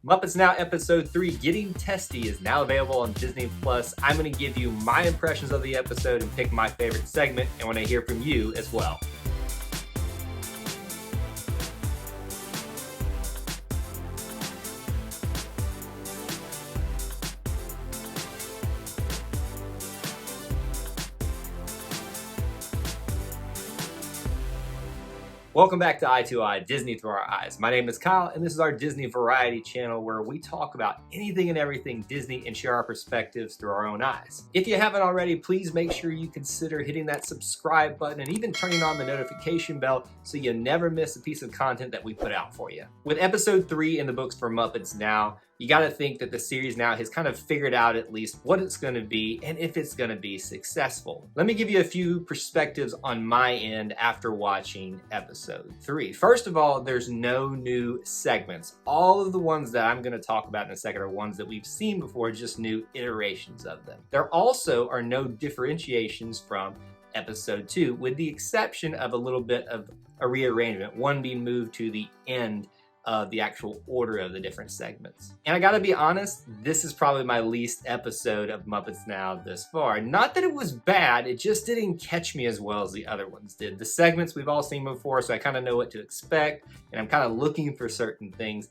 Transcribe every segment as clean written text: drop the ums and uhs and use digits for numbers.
Muppets Now Episode 3, Getting Testy, is now available on Disney+. I'm going to give you my impressions of the episode and pick my favorite segment, and want to hear from you as well. Welcome back to Eye to Eye, Disney Through Our Eyes. My name is Kyle, and this is our Disney Variety channel where we talk about anything and everything Disney and share our perspectives through our own eyes. If you haven't already, please make sure you consider hitting that subscribe button and even turning on the notification bell so you never miss a piece of content that we put out for you. With episode 3 in the books for Muppets Now, you got to think that the series now has kind of figured out at least what it's going to be and if it's going to be successful. Let me give you a few perspectives on my end after watching episode 3. First of all, there's no new segments. All of the ones that I'm going to talk about in a second are ones that we've seen before, just new iterations of them. There also are no differentiations from episode 2, with the exception of a little bit of a rearrangement, one being moved to the end of the actual order of the different segments. And I gotta be honest, this is probably my least episode of Muppets Now this far. Not that it was bad, it just didn't catch me as well as the other ones did. The segments we've all seen before, so I kind of know what to expect, and I'm kind of looking for certain things.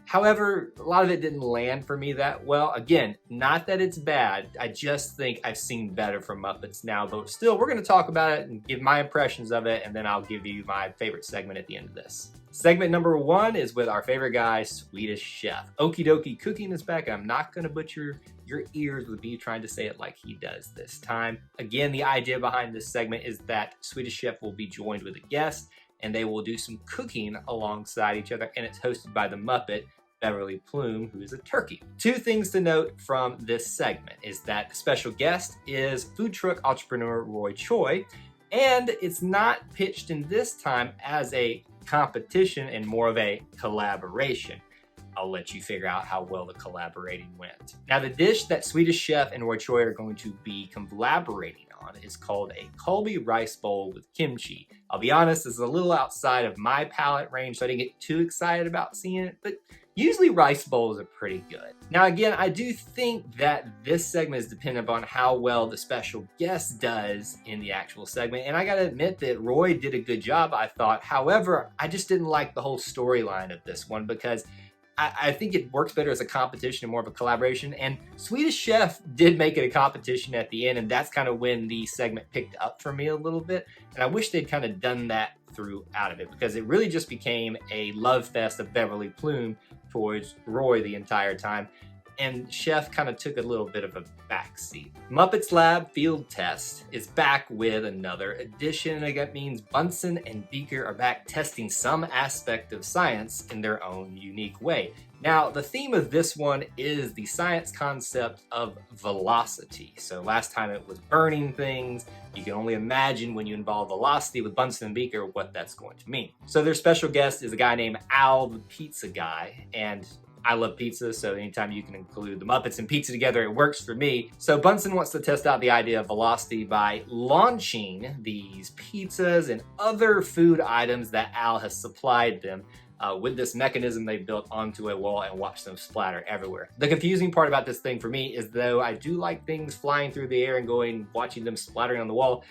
However, a lot of it didn't land for me that well. Again, not that it's bad, I just think I've seen better from Muppets Now, but still, we're gonna talk about it and give my impressions of it, and then I'll give you my favorite segment at the end of this. Segment number 1 is with our favorite guy, Swedish Chef. Okie dokie cooking is back. I'm not gonna butcher your ears with me trying to say it like he does this time. Again, the idea behind this segment is that Swedish Chef will be joined with a guest, and they will do some cooking alongside each other, and it's hosted by the Muppet, Beverly Plume, who is a turkey. Two things to note from this segment is that the special guest is food truck entrepreneur Roy Choi, and it's not pitched in this time as a competition and more of a collaboration. I'll let you figure out how well the collaborating went. Now, the dish that Swedish Chef and Roy Choi are going to be collaborating on is called a Colby rice bowl with kimchi. I'll be honest, this is a little outside of my palate range, so I didn't get too excited about seeing it, but usually rice bowls are pretty good. Now again, I do think that this segment is dependent upon how well the special guest does in the actual segment, and I gotta admit that Roy did a good job, I thought. However, I just didn't like the whole storyline of this one because I think it works better as a competition and more of a collaboration, and Swedish Chef did make it a competition at the end, and that's kind of when the segment picked up for me a little bit, and I wish they'd kind of done that throughout of it, because it really just became a love fest of Beverly Plume towards Roy the entire time, and Chef kind of took a little bit of a backseat. Muppets Lab Field Test is back with another edition, and that means Bunsen and Beaker are back testing some aspect of science in their own unique way. Now, the theme of this one is the science concept of velocity. So last time it was burning things. You can only imagine when you involve velocity with Bunsen and Beaker what that's going to mean. So their special guest is a guy named Al the Pizza Guy, and I love pizza, so anytime you can include the Muppets and pizza together, it works for me. So Bunsen wants to test out the idea of velocity by launching these pizzas and other food items that Al has supplied them with this mechanism they built onto a wall and watch them splatter everywhere. The confusing part about this thing for me is, though I do like things flying through the air and watching them splattering on the wall,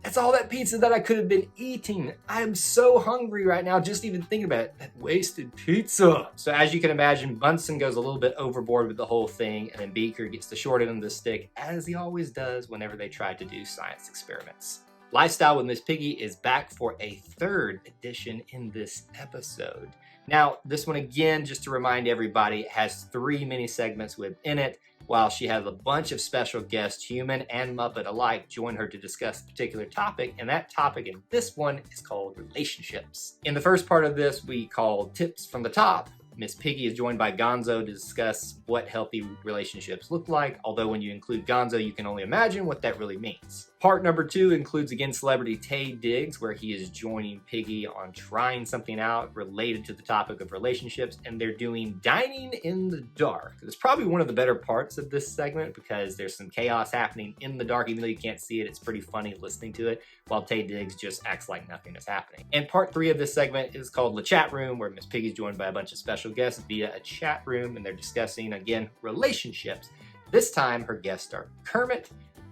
that's all that pizza that I could have been eating. I am so hungry right now just even thinking about it. That wasted pizza. So as you can imagine, Bunsen goes a little bit overboard with the whole thing, and then Beaker gets the short end of the stick, as he always does whenever they try to do science experiments. Lifestyle with Miss Piggy is back for a 3rd edition in this episode. Now, this one again, just to remind everybody, has 3 mini segments within it, while she has a bunch of special guests, human and Muppet alike, join her to discuss a particular topic, and that topic in this one is called relationships. In the first part of this, we call Tips from the Top. Miss Piggy is joined by Gonzo to discuss what healthy relationships look like, although when you include Gonzo, you can only imagine what that really means. Part number 2 includes again celebrity Tay Diggs, where he is joining Piggy on trying something out related to the topic of relationships, and they're doing dining in the dark. It's probably one of the better parts of this segment because there's some chaos happening in the dark. Even though you can't see it, it's pretty funny listening to it, while Tay Diggs just acts like nothing is happening. And part 3 of this segment is called The Chat Room, where Miss Piggy's joined by a bunch of special guests via a chat room, and they're discussing, again, relationships. This time, her guests are Kermit,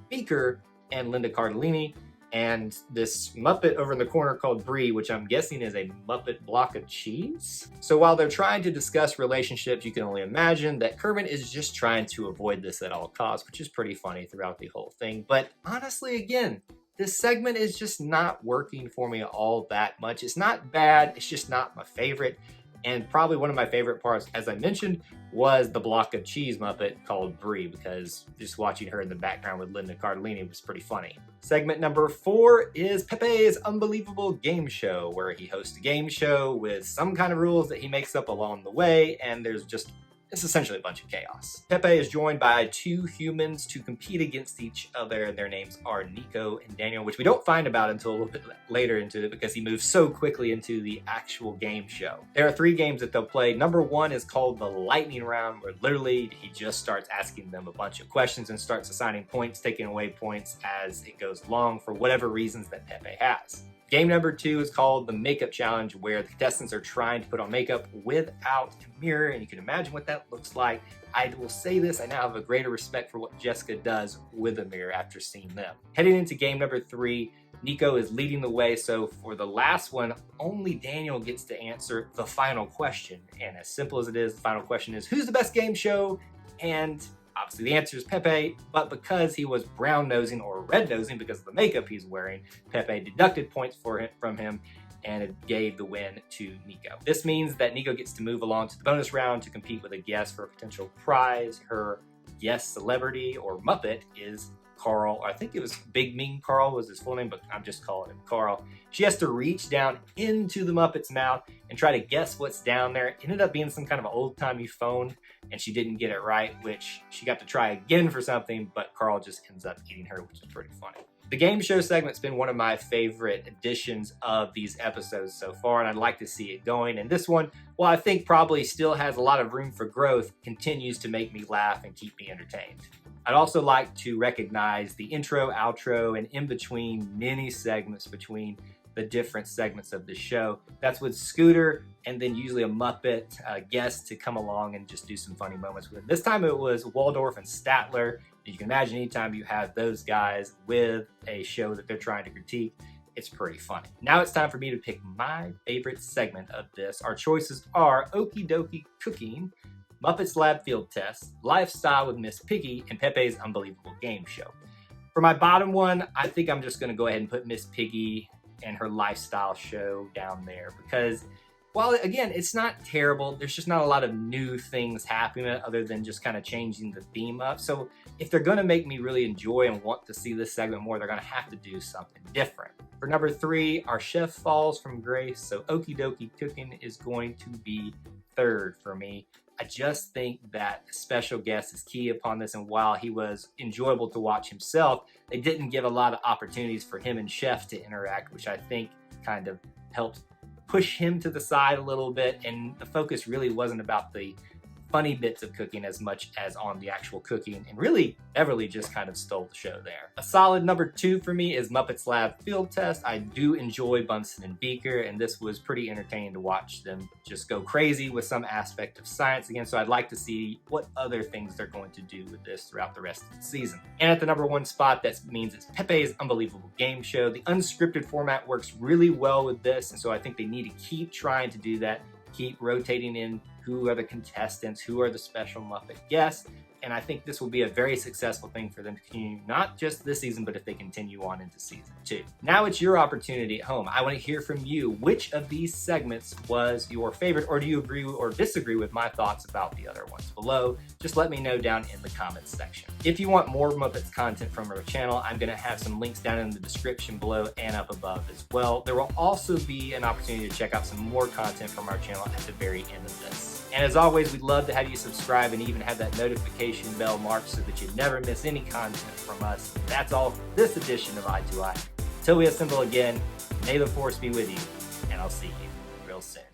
Beaker, and Linda Cardellini, and this Muppet over in the corner called Brie, which I'm guessing is a Muppet block of cheese. So while they're trying to discuss relationships, you can only imagine that Kermit is just trying to avoid this at all costs, which is pretty funny throughout the whole thing. But honestly, again, this segment is just not working for me all that much. It's not bad, it's just not my favorite. And probably one of my favorite parts, as I mentioned, was the block of cheese Muppet called Brie, because just watching her in the background with Linda Cardellini was pretty funny. Segment number 4 is Pepe's Unbelievable Game Show, where he hosts a game show with some kind of rules that he makes up along the way, and it's essentially a bunch of chaos. Pepe is joined by 2 humans to compete against each other, and their names are Nico and Daniel, which we don't find about until a little bit later into it because he moves so quickly into the actual game show. There are 3 games that they'll play. Number 1 is called the Lightning Round, where literally he just starts asking them a bunch of questions and starts assigning points, taking away points as it goes along for whatever reasons that Pepe has. Game number 2 is called the Makeup Challenge, where the contestants are trying to put on makeup without a mirror, and you can imagine what that looks like. I will say this, I now have a greater respect for what Jessica does with a mirror after seeing them. Heading into game number 3, Nico is leading the way, so for the last one, only Daniel gets to answer the final question. And as simple as it is, the final question is, who's the best game show? And obviously the answer is Pepe, but because he was brown-nosing or red-nosing because of the makeup he's wearing, Pepe deducted points from him, and it gave the win to Nico. This means that Nico gets to move along to the bonus round to compete with a guest for a potential prize. Her guest celebrity or Muppet is Carl. I think it was Big Mean Carl was his full name, but I'm just calling him Carl. She has to reach down into the Muppet's mouth and try to guess what's down there. It ended up being some kind of old-timey phone, and she didn't get it right, which she got to try again for something, but Carl just ends up eating her, which is pretty funny. The game show segment's been one of my favorite additions of these episodes so far, and I'd like to see it going. And this one, while I think probably still has a lot of room for growth, continues to make me laugh and keep me entertained. I'd also like to recognize the intro, outro, and in between mini segments between the different segments of the show. That's with Scooter and then usually a Muppet guest to come along and just do some funny moments with it. This time it was Waldorf and Statler. You can imagine anytime you have those guys with a show that they're trying to critique, it's pretty funny. Now it's time for me to pick my favorite segment of this. Our choices are Okie Dokie Cooking, Muppets Lab Field Test, Lifestyle with Miss Piggy, and Pepe's Unbelievable Game Show. For my bottom one, I think I'm just going to go ahead and put Miss Piggy and her lifestyle show down there because while, again, it's not terrible, there's just not a lot of new things happening other than just kind of changing the theme up. So if they're going to make me really enjoy and want to see this segment more, they're going to have to do something different. For number 3, our chef falls from grace, so Okie Dokie Cooking is going to be 3rd for me. I just think that special guest is key upon this, and while he was enjoyable to watch himself, they didn't give a lot of opportunities for him and Chef to interact, which I think kind of helped push him to the side a little bit, and the focus really wasn't about the funny bits of cooking as much as on the actual cooking, and really Beverly just kind of stole the show there. A solid number 2 for me is Muppets Lab Field Test. I do enjoy Bunsen and Beaker, and this was pretty entertaining to watch them just go crazy with some aspect of science again, so I'd like to see what other things they're going to do with this throughout the rest of the season. And at the number 1 spot, that means it's Pepe's Unbelievable Game Show. The unscripted format works really well with this, and so I think they need to keep trying to do that, keep rotating in who are the contestants, who are the special Muppet guests, and I think this will be a very successful thing for them to continue, not just this season, but if they continue on into season 2. Now it's your opportunity at home. I want to hear from you. Which of these segments was your favorite, or do you agree or disagree with my thoughts about the other ones below? Just let me know down in the comments section. If you want more Muppets content from our channel, I'm going to have some links down in the description below and up above as well. There will also be an opportunity to check out some more content from our channel at the very end of this. And as always, we'd love to have you subscribe and even have that notification bell marked so that you never miss any content from us. That's all for this edition of Eye to Eye. Until we assemble again, may the force be with you, and I'll see you real soon.